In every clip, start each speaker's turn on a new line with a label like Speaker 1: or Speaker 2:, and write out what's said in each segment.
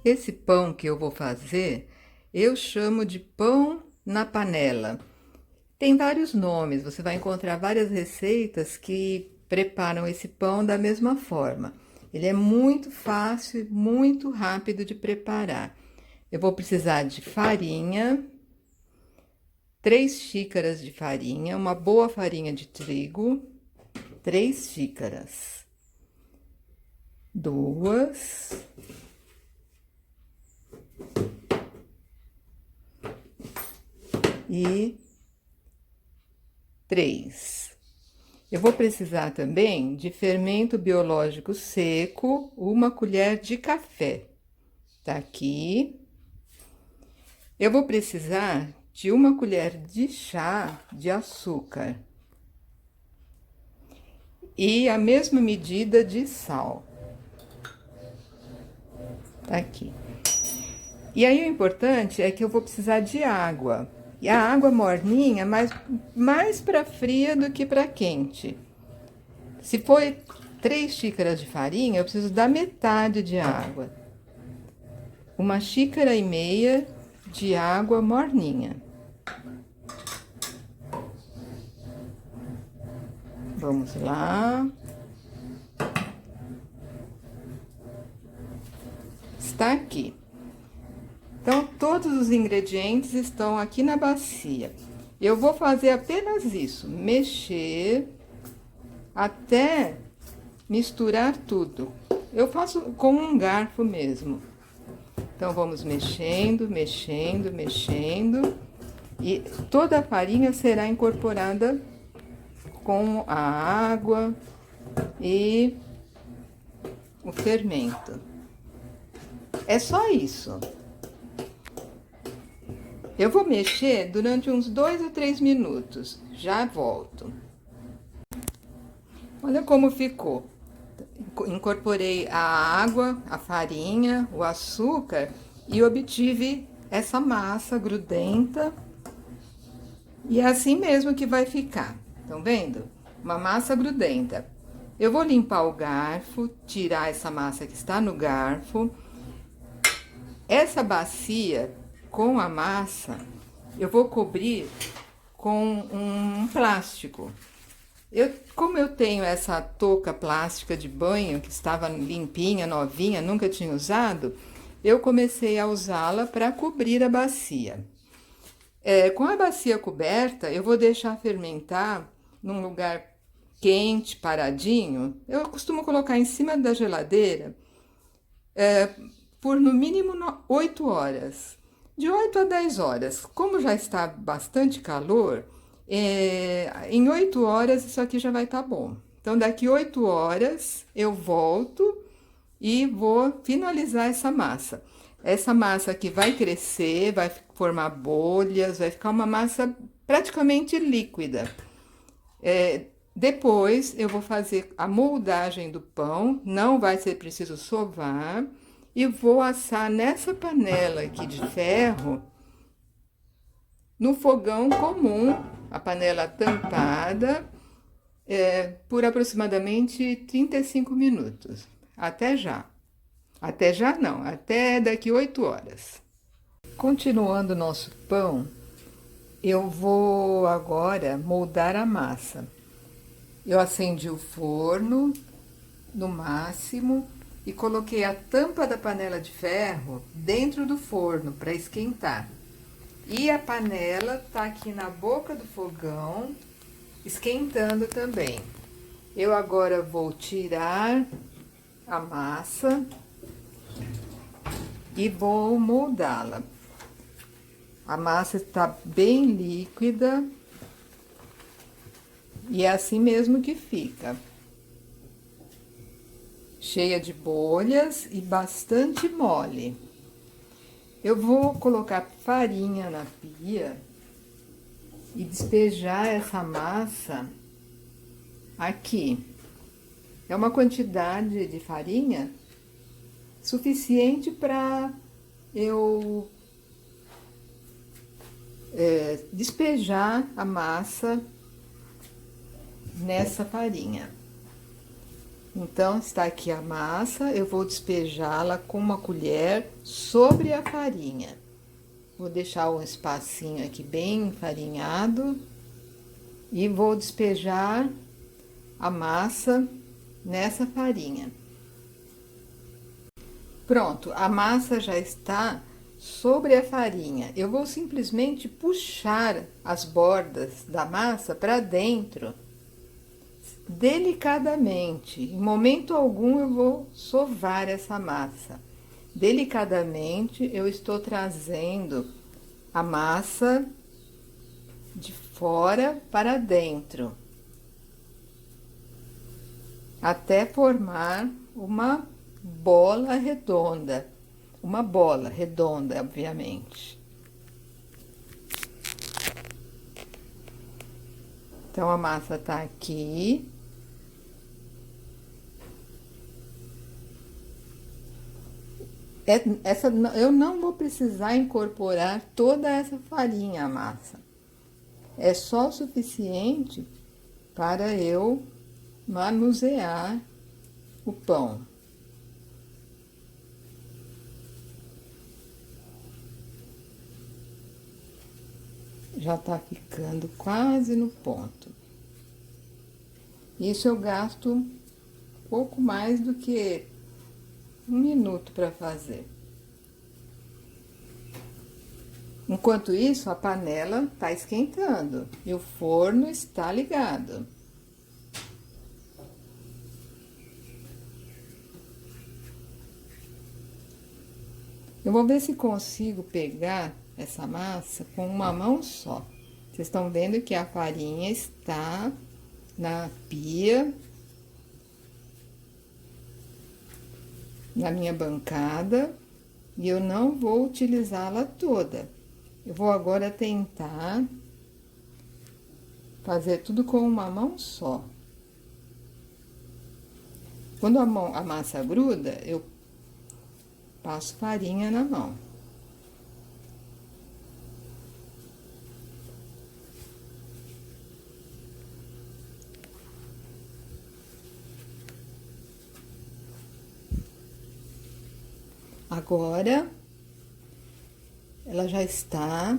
Speaker 1: Esse pão que eu vou fazer, eu chamo de pão na panela. Tem vários nomes, você vai encontrar várias receitas que preparam esse pão da mesma forma. Ele é muito fácil e muito rápido de preparar. Eu vou precisar de farinha, 3 xícaras de farinha, uma boa farinha de trigo, 3 xícaras, 2, e 3. Eu vou precisar também de fermento biológico seco, 1 colher de café. Tá aqui. Eu vou precisar de 1 colher de chá de açúcar. E a mesma medida de sal. Tá aqui. E aí o importante é que eu vou precisar de água. E a água morninha, mais para fria do que para quente. Se for 3 xícaras de farinha, eu preciso da metade de água. 1,5 xícaras de água morninha. Vamos lá. Está aqui. Então, todos os ingredientes estão aqui na bacia. Eu vou fazer apenas isso, mexer até misturar tudo. Eu faço com um garfo mesmo. Então, vamos mexendo, mexendo, mexendo. E toda a farinha será incorporada com a água e o fermento. É só isso. Eu vou mexer durante uns 2 a 3 minutos. Já volto. Olha como ficou. Incorporei a água, a farinha, o açúcar e obtive essa massa grudenta. E é assim mesmo que vai ficar. Estão vendo? Uma massa grudenta. Eu vou limpar o garfo, tirar essa massa que está no garfo. Essa bacia com a massa, eu vou cobrir com um plástico. Como eu tenho essa touca plástica de banho, que estava limpinha, novinha, nunca tinha usado, eu comecei a usá-la para cobrir a bacia. Com a bacia coberta, eu vou deixar fermentar num lugar quente, paradinho. Eu costumo colocar em cima da geladeira por no mínimo 8 horas. De 8 a 10 horas. Como já está bastante calor, em 8 horas isso aqui já vai estar bom. Então, daqui 8 horas eu volto e vou finalizar essa massa. Essa massa aqui vai crescer, vai formar bolhas, vai ficar uma massa praticamente líquida. Depois eu vou fazer a moldagem do pão, não vai ser preciso sovar, e vou assar nessa panela aqui de ferro, no fogão comum, a panela tampada, por aproximadamente 35 minutos. Até já. Até já não, até daqui 8 horas. Continuando o nosso pão, eu vou agora moldar a massa. Eu acendi o forno no máximo e coloquei a tampa da panela de ferro dentro do forno para esquentar. E a panela tá aqui na boca do fogão, esquentando também. Eu agora vou tirar a massa e vou moldá-la. A massa está bem líquida e é assim mesmo que fica. Cheia de bolhas e bastante mole. Eu vou colocar farinha na pia e despejar essa massa aqui. É uma quantidade de farinha suficiente para eu despejar a massa nessa farinha. Então, está aqui a massa, eu vou despejá-la com uma colher sobre a farinha. Vou deixar um espacinho aqui bem enfarinhado e vou despejar a massa nessa farinha. Pronto, a massa já está sobre a farinha. Eu vou simplesmente puxar as bordas da massa para dentro, delicadamente. Em momento algum eu vou sovar essa massa. Delicadamente eu estou trazendo a massa de fora para dentro, até formar uma bola redonda. Uma bola redonda, obviamente. Então, a massa tá aqui. Eu não vou precisar incorporar toda essa farinha à massa. É só o suficiente para eu manusear o pão. Já tá ficando quase no ponto. Isso eu gasto pouco mais do que 1 minuto para fazer. Enquanto isso, a panela está esquentando e o forno está ligado. Eu vou ver se consigo pegar essa massa com uma mão só. Vocês estão vendo que a farinha está na pia, na minha bancada, e eu não vou utilizá-la toda. Eu vou agora tentar fazer tudo com uma mão só. Quando a massa gruda, eu passo farinha na mão. Agora, ela já está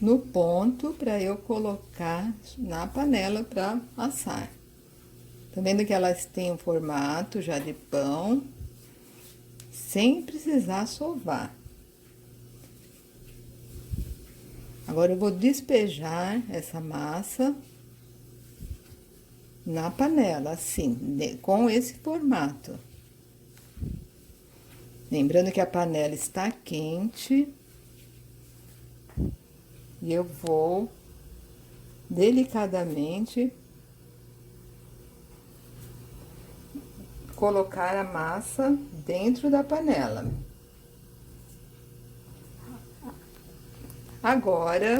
Speaker 1: no ponto para eu colocar na panela para assar. Tá vendo que elas têm um formato já de pão, sem precisar sovar. Agora, eu vou despejar essa massa na panela, assim, com esse formato. Lembrando que a panela está quente. E eu vou delicadamente colocar a massa dentro da panela. Agora,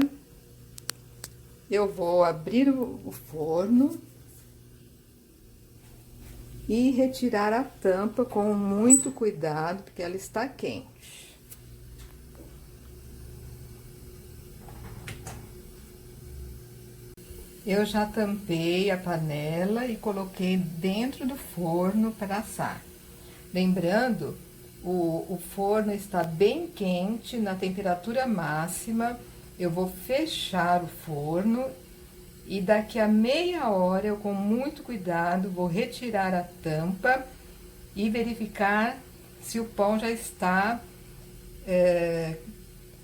Speaker 1: eu vou abrir o forno e retirar a tampa com muito cuidado, porque ela está quente. Eu já tampei a panela e coloquei dentro do forno para assar. Lembrando, o forno está bem quente, na temperatura máxima. Eu vou fechar o forno e daqui a meia hora, eu com muito cuidado, vou retirar a tampa e verificar se o pão já está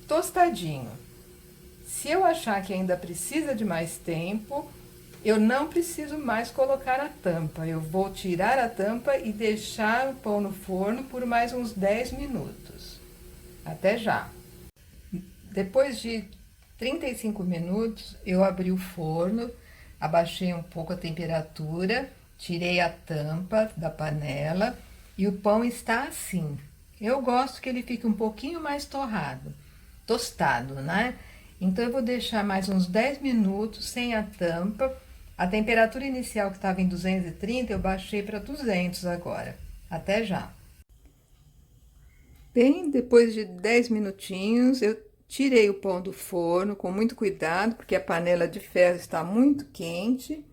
Speaker 1: tostadinho. Se eu achar que ainda precisa de mais tempo, eu não preciso mais colocar a tampa. Eu vou tirar a tampa e deixar o pão no forno por mais uns 10 minutos. Até já! Depois de 35 minutos, eu abri o forno, abaixei um pouco a temperatura, tirei a tampa da panela e o pão está assim. Eu gosto que ele fique um pouquinho mais tostado, né? Então, eu vou deixar mais uns 10 minutos sem a tampa. A temperatura inicial que estava em 230, eu baixei para 200 agora. Até já! Bem, depois de 10 minutinhos, eu tirei o pão do forno com muito cuidado, porque a panela de ferro está muito quente.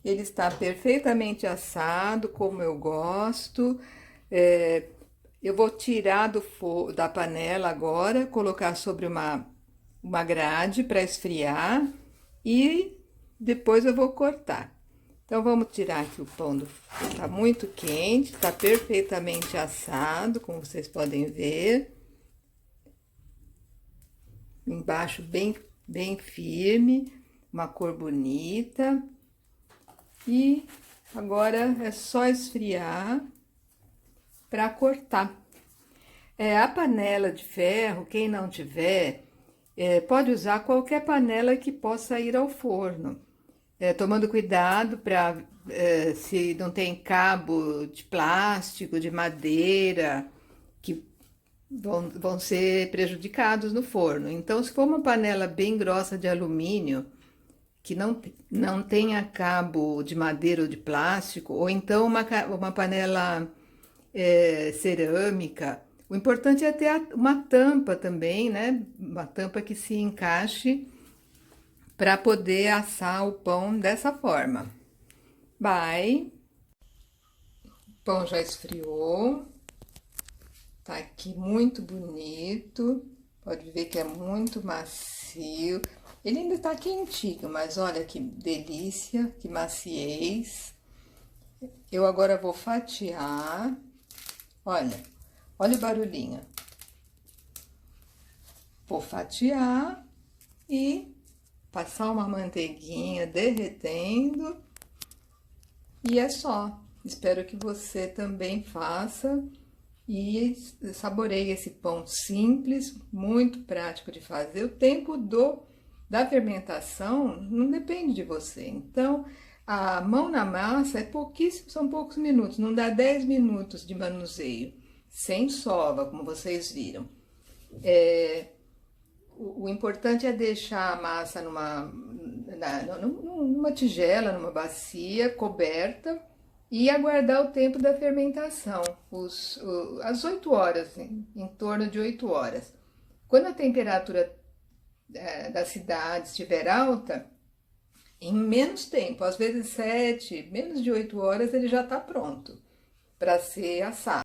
Speaker 1: Ele está perfeitamente assado, como eu gosto. Eu vou tirar da panela agora, colocar sobre uma grade para esfriar e depois eu vou cortar. Então, vamos tirar aqui o pão Tá muito quente, tá perfeitamente assado, como vocês podem ver. Embaixo bem firme, uma cor bonita. E agora é só esfriar para cortar. A panela de ferro, quem não tiver, pode usar qualquer panela que possa ir ao forno. Tomando cuidado para se não tem cabo de plástico, de madeira, que vão ser prejudicados no forno. Então, se for uma panela bem grossa de alumínio, que não tenha cabo de madeira ou de plástico, ou então uma panela cerâmica. O importante é ter uma tampa também, né? Uma tampa que se encaixe para poder assar o pão dessa forma. O pão já esfriou, tá aqui muito bonito, pode ver que é muito macio. Ele ainda tá quentinho, mas olha que delícia, que maciez. Eu agora vou fatiar. Olha o barulhinho. Vou fatiar e passar uma manteiguinha derretendo. E é só. Espero que você também faça e saboreie esse pão simples, muito prático de fazer. O tempo da fermentação não depende de você. Então, a mão na massa são poucos minutos, não dá 10 minutos de manuseio, sem sova, como vocês viram. O importante é deixar a massa numa tigela, numa bacia coberta e aguardar o tempo da fermentação, as 8 horas, em torno de 8 horas. Quando a temperatura da cidade estiver alta, em menos tempo, às vezes 7, menos de 8 horas, ele já está pronto para ser assado.